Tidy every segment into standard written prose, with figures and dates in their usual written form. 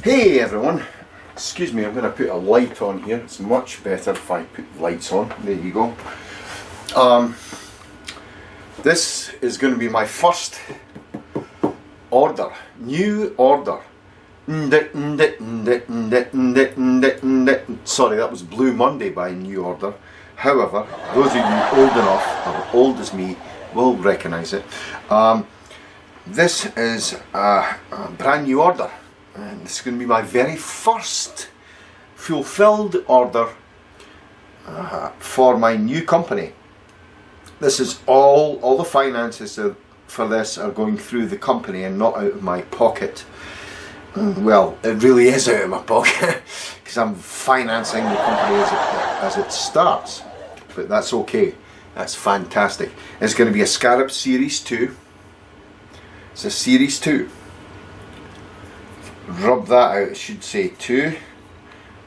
Hey everyone, excuse me, I'm going to put a light on here. It's much better if I put lights on. There you go. This is going to be my first order, new order. Sorry, that was Blue Monday by New Order. However, those of you old enough, or old as me, will recognise it. This is a brand new order. And this is going to be my very first fulfilled order for my new company. This is all the finances for this are going through the company and not out of my pocket. Well, it really is out of my pocket because I'm financing the company as it starts. But that's okay. That's fantastic. It's going to be a Scarab Series II. It's a Series II. Rub that out, it should say 2.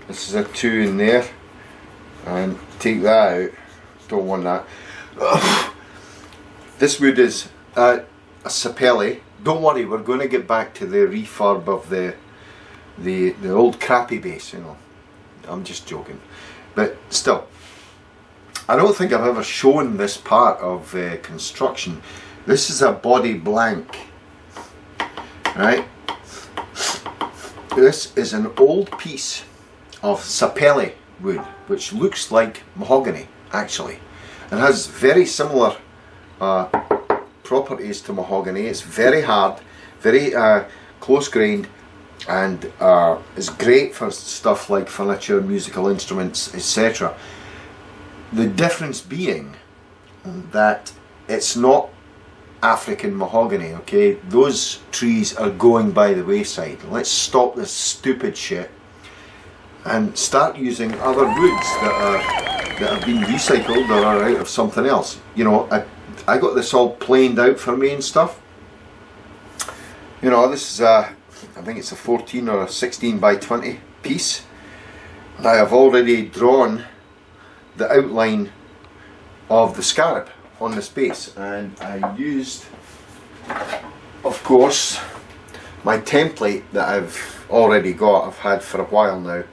This is a 2 in there, and take that out. Don't want that. This wood is a sapelli. Don't worry, we're going to get back to the refurb of the old crappy bass, you know. I'm just joking, but still, I don't think I've ever shown this part of construction. This is a body blank, right? This is an old piece of sapelli wood, which looks like mahogany actually. It has very similar properties to mahogany. It's very hard, very close grained, and is great for stuff like furniture, musical instruments, etc. The difference being that it's not African mahogany, okay? Those trees are going by the wayside. Let's stop this stupid shit and start using other woods that have been recycled or are out of something else. You know, I got this all planed out for me and stuff. You know, this is I think it's a 14 or a 16 by 20 piece. And I have already drawn the outline of the scarab on the space, and I used, of course, my template that I've already got, I've had for a while now,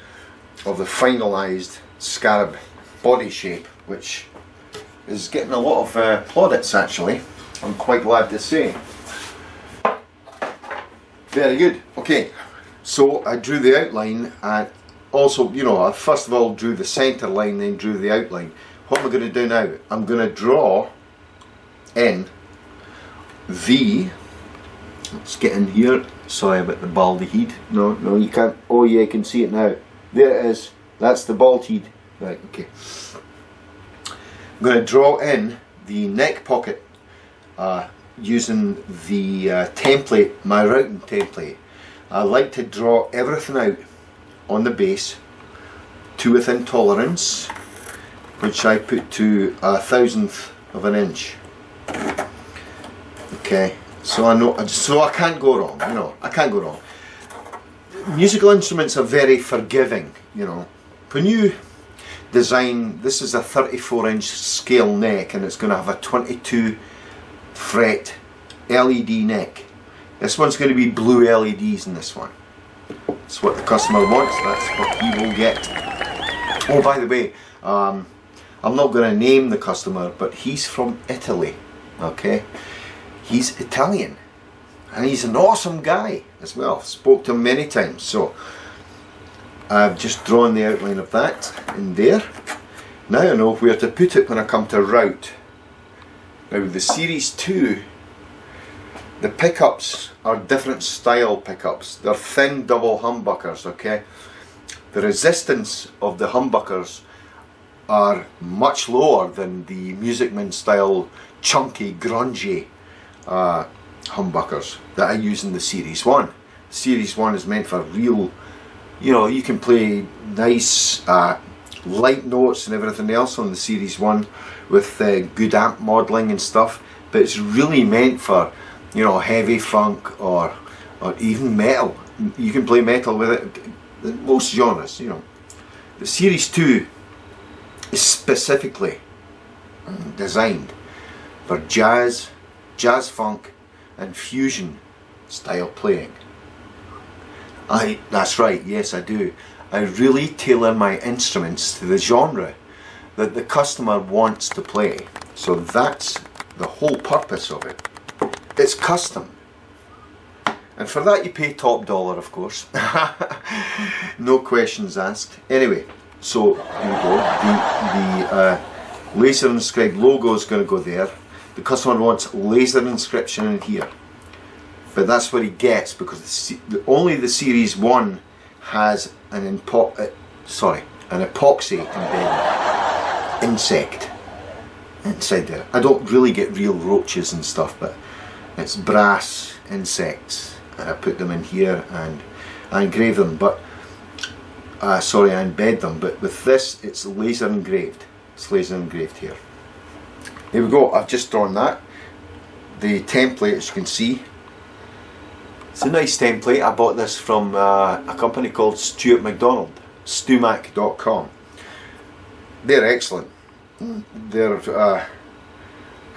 of the finalised scarab body shape, which is getting a lot of plaudits actually, I'm quite glad to say. Very good. Okay, so I drew the outline, and also, you know, I first of all drew the centre line, then drew the outline. What am I going to do now? I'm going to draw in let's get in here, sorry about the baldy head. No you can't. Oh yeah, you can see it now. There it is. That's the bald head. Right, okay. I'm going to draw in the neck pocket using the template, my routing template. I like to draw everything out on the base to within tolerance, which I put to 1/1000th of an inch. Okay, so I can't go wrong, you know, I can't go wrong. Musical instruments are very forgiving, you know. When you design, this is a 34-inch scale neck, and it's going to have a 22 fret LED neck. This one's going to be blue LEDs in this one. That's what the customer wants, that's what he will get. Oh, by the way, I'm not going to name the customer, but he's from Italy, okay? He's Italian, and he's an awesome guy as well. Spoke to him many times, so I've just drawn the outline of that in there. Now I know where to put it when I come to route. Now the Series II, the pickups are different style pickups. They're thin double humbuckers, okay? The resistance of the humbuckers are much lower than the Musicman style chunky, grungy humbuckers that I use in the Series 1. Series 1 is meant for real, you know, you can play nice light notes and everything else on the Series 1 with good amp modelling and stuff, but it's really meant for, you know, heavy funk or even metal. You can play metal with it, most genres, you know. The Series 2 is specifically designed for jazz, jazz funk and fusion style playing. That's right, yes I do. I really tailor my instruments to the genre that the customer wants to play. So that's the whole purpose of it. It's custom. And for that you pay top dollar, of course. No questions asked. Anyway, so here we go. The laser inscribed logo is going to go there. The customer wants laser inscription in here. But that's what he gets, because only the Series 1 has an epoxy embedded insect inside there. I don't really get real roaches and stuff, but it's brass insects. And I put them in here and I engrave them, but I embed them. But with this, it's laser engraved. It's laser engraved here. Here we go. I've just drawn that. The template, as you can see, it's a nice template. I bought this from a company called Stuart McDonald, stumac.com. They're excellent. They're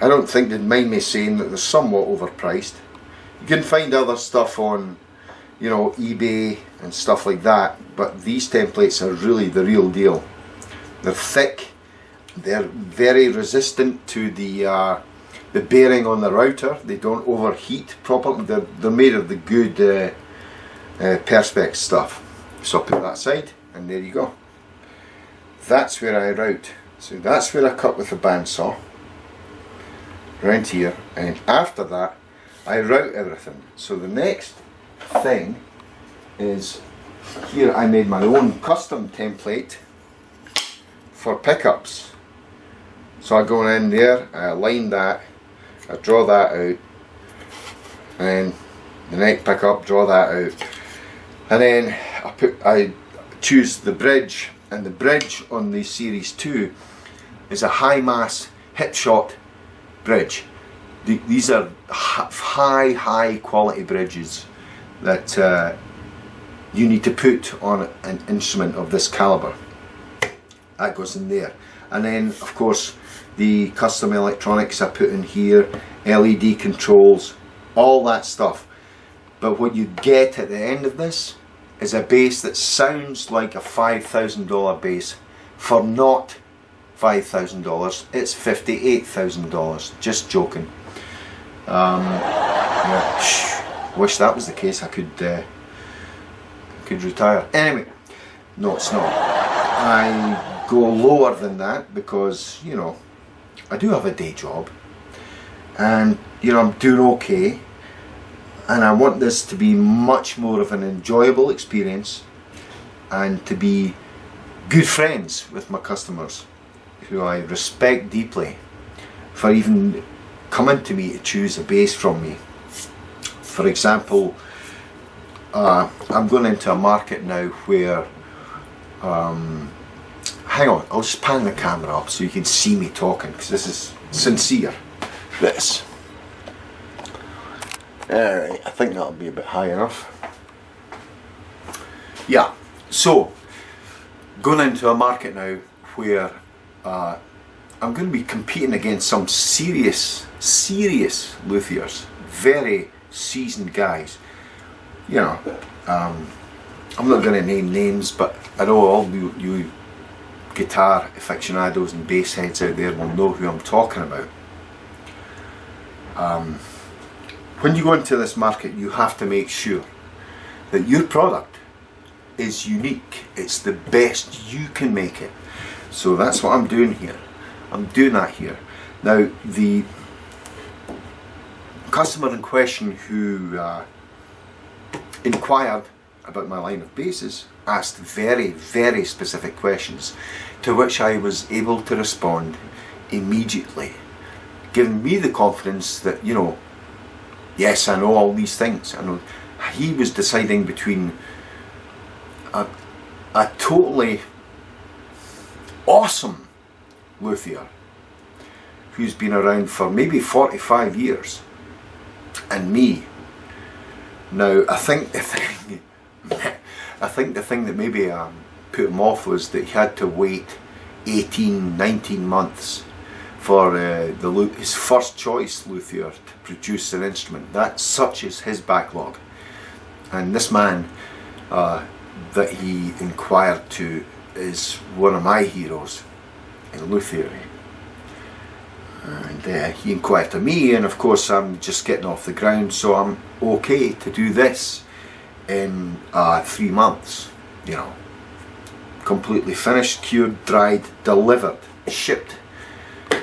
I don't think they'd mind me saying that they're somewhat overpriced. You can find other stuff on, you know, eBay and stuff like that, but these templates are really the real deal. They're thick, they're very resistant to the bearing on the router. They don't overheat properly. They're made of the good Perspex stuff. So I'll put that aside, and there you go. That's where I route. So that's where I cut with the bandsaw, around here, and after that I route everything. So the next thing is, here I made my own custom template for pickups. So I go in there, I align that, I draw that out, and the neck pickup, draw that out, and then I choose the bridge, and the bridge on the Series 2 is a high mass hip shot bridge. These are high quality bridges that you need to put on an instrument of this caliber. That goes in there, and then of course the custom electronics I put in here, LED controls, all that stuff. But what you get at the end of this is a bass that sounds like a $5,000 bass for not $5,000. It's $58,000. Just joking. Yeah. Wish that was the case. I could retire. Anyway, no, it's not. I go lower than that because, you know, I do have a day job, and you know, I'm doing okay, and I want this to be much more of an enjoyable experience and to be good friends with my customers, who I respect deeply, for even coming to me to choose a bass from me. For example, I'm going into a market now where hang on, I'll just pan the camera up so you can see me talking, because this is sincere. This. Alright, I think that'll be a bit high enough. Yeah, so going into a market now where I'm going to be competing against some serious luthiers, very seasoned guys. You know, I'm not going to name names, but I know all you guitar aficionados and bass heads out there will know who I'm talking about. When you go into this market, you have to make sure that your product is unique. It's the best you can make it. So that's what I'm doing here. I'm doing that here. Now, the customer in question who inquired about my line of basses asked very specific questions, to which I was able to respond immediately, giving me the confidence that, you know, yes, I know all these things. I know. He was deciding between a totally awesome luthier who's been around for maybe 45 years and me. Now, I think the thing that maybe put him off was that he had to wait 18-19 months for his first choice luthier to produce an instrument. Such is his backlog. And this man that he inquired to is one of my heroes in Lou Theory. And he inquired to me, and of course I'm just getting off the ground, so I'm okay to do this in 3 months, you know. Completely finished, cured, dried, delivered, shipped,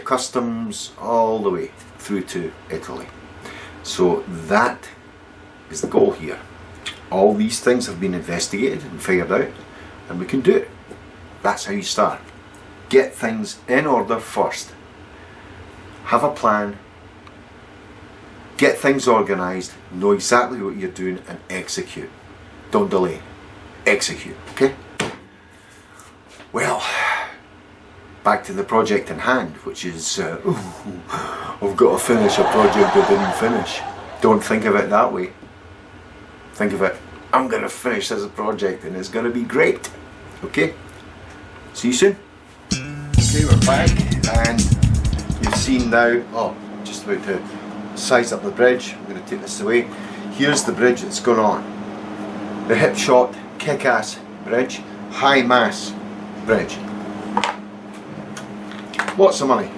customs all the way through to Italy. So that is the goal here. All these things have been investigated and figured out, and we can do it. That's how you start. Get things in order first. Have a plan. Get things organised. Know exactly what you're doing and execute. Don't delay. Execute. Okay? Well, back to the project in hand, which is, I've got to finish a project I didn't finish. Don't think of it that way. Think of it, I'm going to finish this project and it's going to be great. Okay? See you soon. Okay, we're back, and you've seen now, just about to size up the bridge. I'm going to take this away. Here's the bridge that's going on. The hip shot, kick-ass bridge, high mass bridge. Lots of money.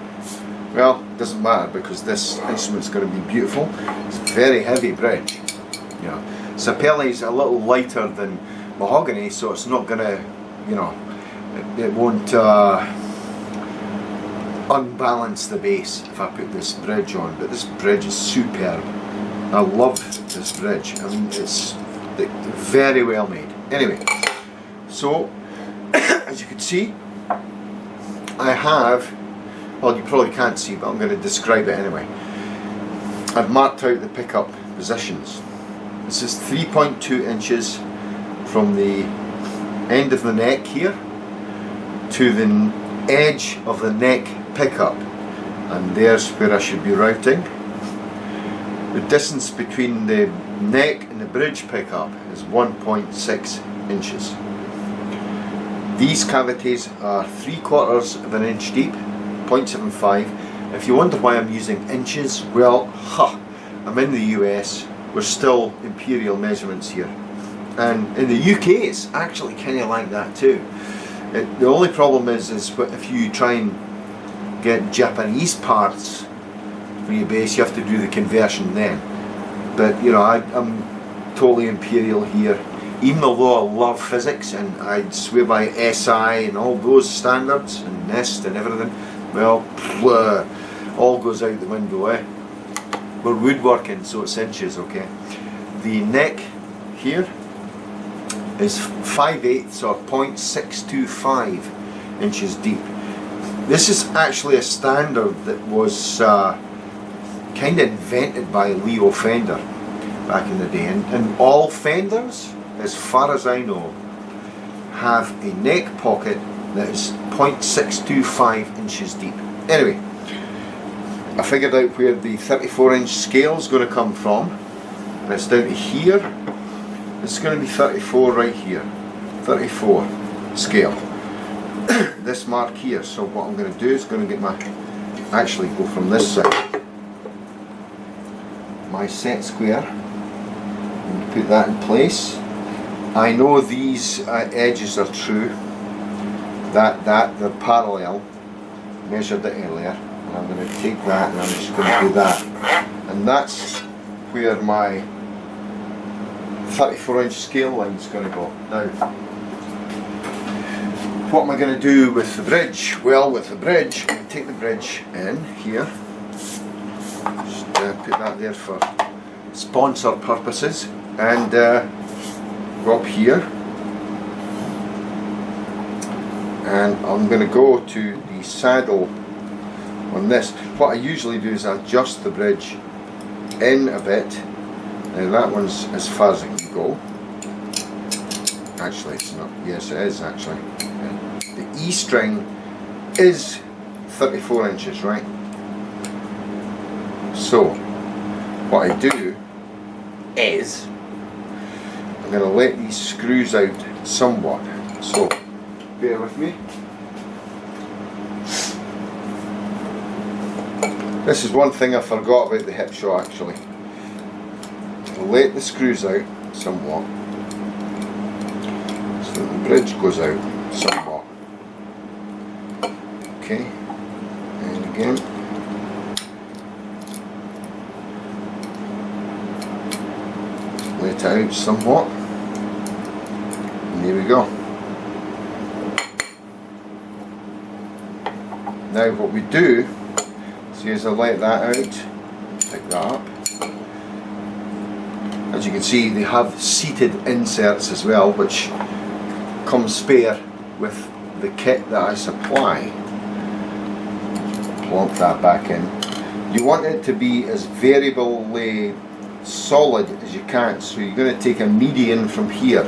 Well, it doesn't matter because this instrument's going to be beautiful. It's a very heavy bridge. You know, Sapelli's a little lighter than mahogany, so it's not going to, you know, it won't unbalance the bass if I put this bridge on. But this bridge is superb. I love this bridge. I mean, it's very well made. Anyway, so as you can see, I have, well, you probably can't see, but I'm going to describe it anyway. I've marked out the pickup positions. This is 3.2 inches from the end of the neck here to the edge of the neck pickup, and there's where I should be routing. The distance between the neck and the bridge pickup is 1.6 inches. These cavities are 3/4 of an inch deep, 0.75. If you wonder why I'm using inches, well, I'm in the US, we're still imperial measurements here. And in the UK it's actually kind of like that too. The only problem is if you try and get Japanese parts for your bass, you have to do the conversion then. But you know, I'm totally imperial here. Even although I love physics and I swear by SI and all those standards and NIST and everything, well, all goes out the window, eh? We're woodworking, so it's inches, okay? The neck here is 5/8 or 0.625 inches deep. This is actually a standard that was kind of invented by Leo Fender back in the day, and all Fenders, as far as I know, have a neck pocket that is 0.625 inches deep. Anyway, I figured out where the 34-inch scale is going to come from, and it's down to here. It's going to be 34 right here, 34 scale. This mark here. So what I'm going to do is going to get actually go from this side, my set square, and put that in place. I know these edges are true, that they're parallel, measured it earlier, and I'm going to take that and I'm just going to do that, and that's where my 34-inch scale line is going to go. Now, what am I going to do with the bridge? Well, with the bridge, I'm going to take the bridge in here, just put that there for sponsor purposes, and go up here, and I'm going to go to the saddle on this. What I usually do is adjust the bridge in a bit. Now that one's as far as it can go. Actually it's not, yes it is actually. The E string is 34 inches, right? So what I do is I'm going to let these screws out somewhat, so bear with me. This is one thing I forgot about the hip shot actually. I'll let the screws out somewhat, so the bridge goes out somewhat. Okay, and again. Lay it out somewhat. And there we go. Now what we do, see as I let that out, pick that up. As you can see, they have seated inserts as well, which come spare with the kit that I supply. Plonk that back in. You want it to be as variably solid as you can, so you're going to take a median from here,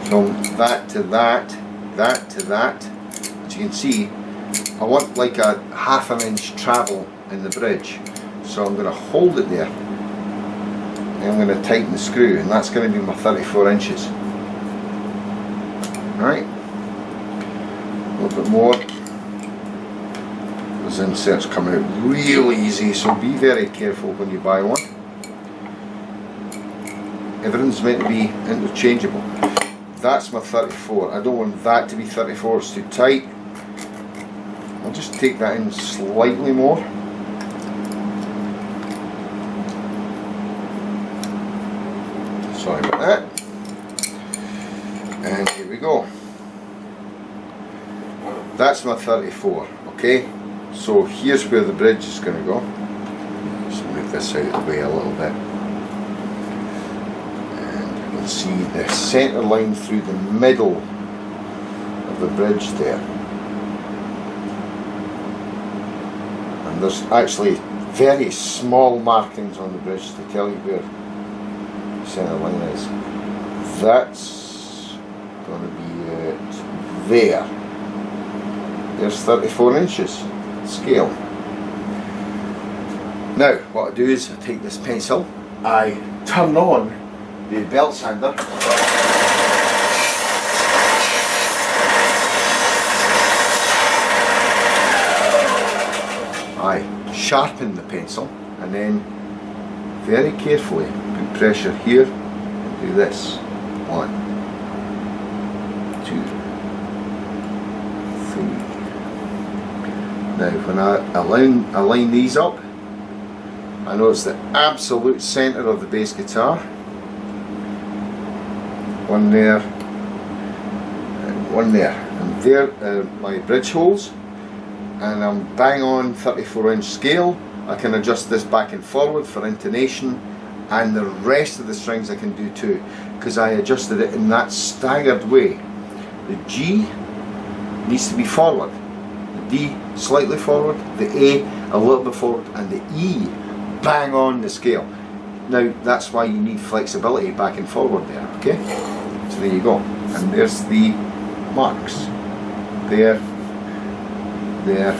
from that to that, that to that. As you can see, I want like a ½ an inch travel in the bridge, so I'm going to hold it there and I'm going to tighten the screw, and that's going to be my 34 inches. Right, a little bit more. Those inserts come out real easy, so be very careful when you buy one. Everything's meant to be interchangeable. That's my 34. I don't want that to be 34, it's too tight. I'll just take that in slightly more. Sorry about that. And here we go. That's my 34, okay? So here's where the bridge is going to go. Just move this out of the way a little bit. And you can see the centre line through the middle of the bridge there. And there's actually very small markings on the bridge to tell you where the centre line is. That's going to be it there. There's 34 inches scale. Now what I do is I take this pencil, I turn on the belt sander, I sharpen the pencil and then very carefully put pressure here and do this. 1, 2, 3. Now when I align these up, I know it's the absolute centre of the bass guitar. One there and one there. And there are my bridge holes, and I'm bang on 34-inch scale. I can adjust this back and forward for intonation, and the rest of the strings I can do too, because I adjusted it in that staggered way. The G needs to be forward, the D slightly forward, the A a little bit forward, and the E bang on the scale. Now that's why you need flexibility back and forward there, okay? So there you go. And there's the marks. There, there,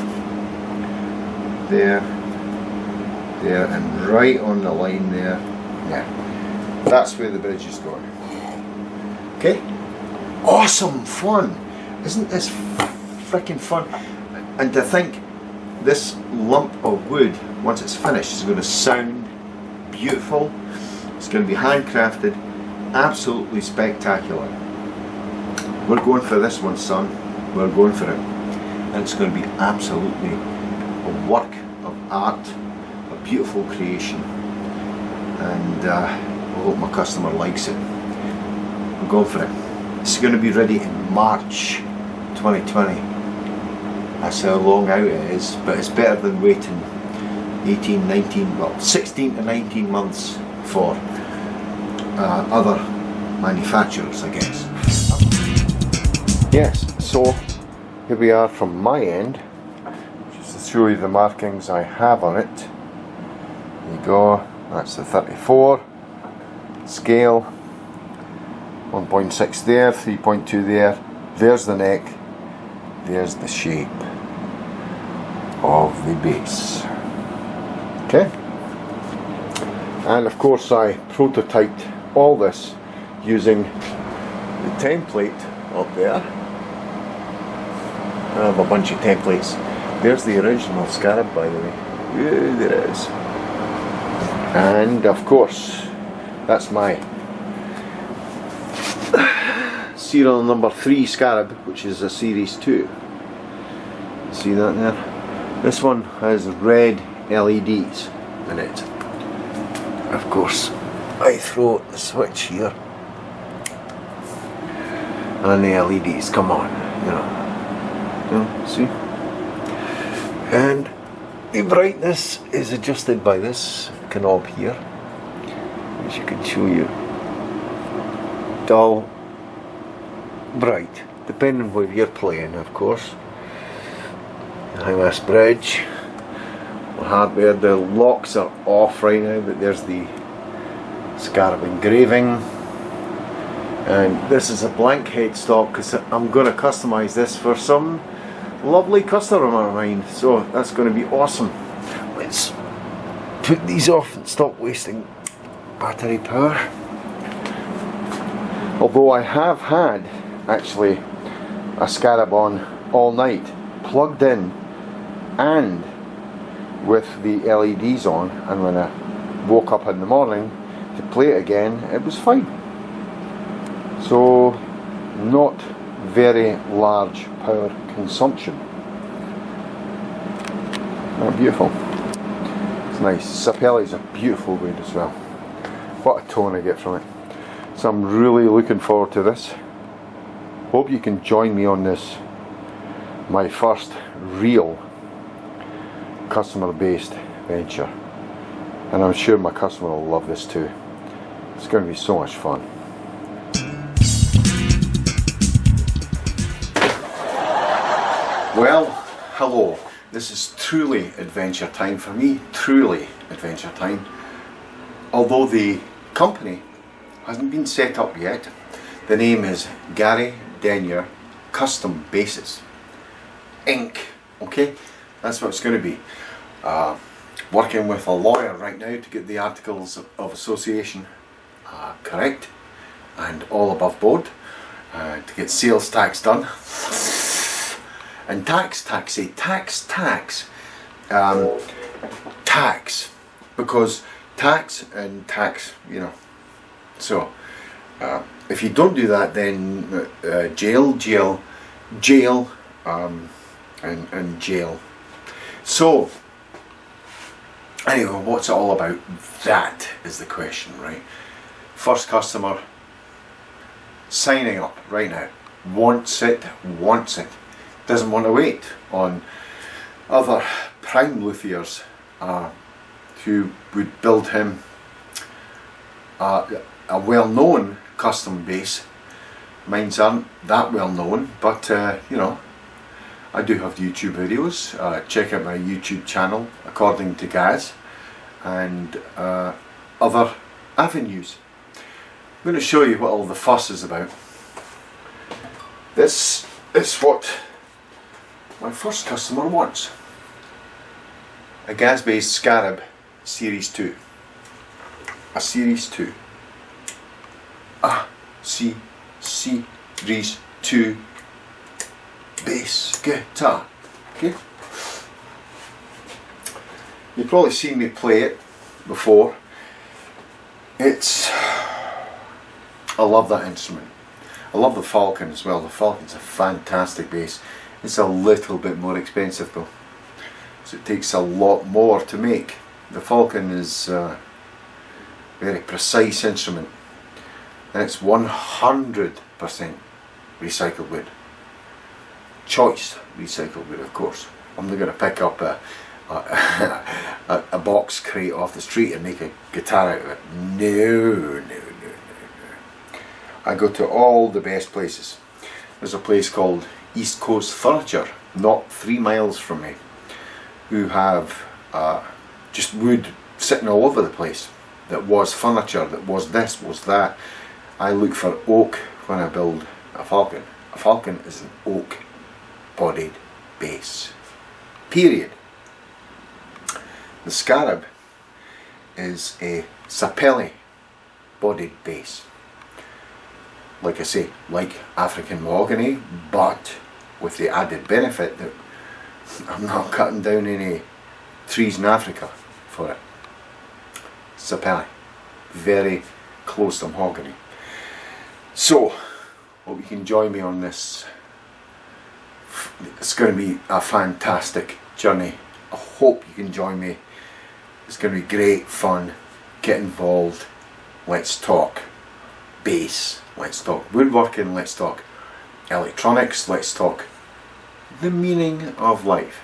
there, there, and right on the line there. Yeah. That's where the bridge is going. Okay? Awesome fun! Isn't this freaking fun? And to think this lump of wood, once it's finished, is going to sound beautiful. It's going to be handcrafted, absolutely spectacular. We're going for this one, son. We're going for it. And it's going to be absolutely a work of art, a beautiful creation. And I hope my customer likes it. We're going for it. It's going to be ready in March 2020. That's how long out it is, but it's better than waiting 18, 19, well 16 to 19 months for other manufacturers, I guess. Yes, so here we are from my end, just to show you the markings I have on it. There you go, that's the 34 scale, 1.6 there, 3.2 there, there's the neck, there's the shape of the bass. Okay, and of course I prototyped all this using the template up there. I have a bunch of templates. There's the original Scarab, by the way. Yeah, there it is. And of course that's my serial number 3 Scarab, which is a Series II. See that there? This one has red LEDs in it. Of course, I throw the switch here, and the LEDs come on, see? And the brightness is adjusted by this knob here, which I can show you. Dull, bright, depending on where you're playing, of course. High-mass bridge, hardware. The locks are off right now, but there's the Scarab engraving. And this is a blank headstock because I'm going to customize this for some lovely customer of mine, so that's going to be awesome. Let's put these off and stop wasting battery power. Although I have had actually a Scarab on all night, plugged in and with the LEDs on, and when I woke up in the morning to play it again, it was fine. So not very large power consumption. Oh, beautiful. It's nice. Sapelli is a beautiful wood as well. What a tone I get from it. So I'm really looking forward to this. Hope you can join me on this, my first real customer based venture. And I'm sure my customer will love this too. It's going to be so much fun. Well, hello. This is truly adventure time for me. Truly adventure time. Although the company hasn't been set up yet, the name is Gary Denyer Custom Basses Inc. Okay, that's what it's going to be. Working with a lawyer right now to get the articles of association correct and all above board, to get sales tax done. And tax, because tax and tax, so if you don't do that, then jail, and jail. So anyway, what's it all about? That is the question, right? First customer signing up right now, wants it, doesn't want to wait on other prime luthiers who would build him a well-known custom bass. Mine's aren't that well known, but I do have YouTube videos. Check out my YouTube channel, According to Gaz, and other avenues. I'm going to show you what all the fuss is about. This is what my first customer wants. A GazzBass Scarab Series II. A Series II. A Series II bass guitar. Okay. You've probably seen me play it before. I love that instrument. I love the Falcon as well. The Falcon's a fantastic bass. It's a little bit more expensive though, so it takes a lot more to make. The Falcon is a very precise instrument, and it's 100% recycled wood. Choice recycled wood, of course. I'm not going to pick up a box crate off the street and make a guitar out of it. No. I go to all the best places. There's a place called East Coast Furniture, not 3 miles from me, who have just wood sitting all over the place. That was furniture, that was this, was that. I look for oak when I build a Falcon. A Falcon is an oak bodied bass. Period. The Scarab is a Sapelli bodied bass. Like I say, like African mahogany, but with the added benefit that I'm not cutting down any trees in Africa for it. Sapelli, very close to mahogany. So, Hope you can join me on this. It's going to be a fantastic journey. I hope you can join me. It's going to be great fun. Get involved. Let's talk bass. Let's talk woodworking. Let's talk electronics. Let's talk the meaning of life.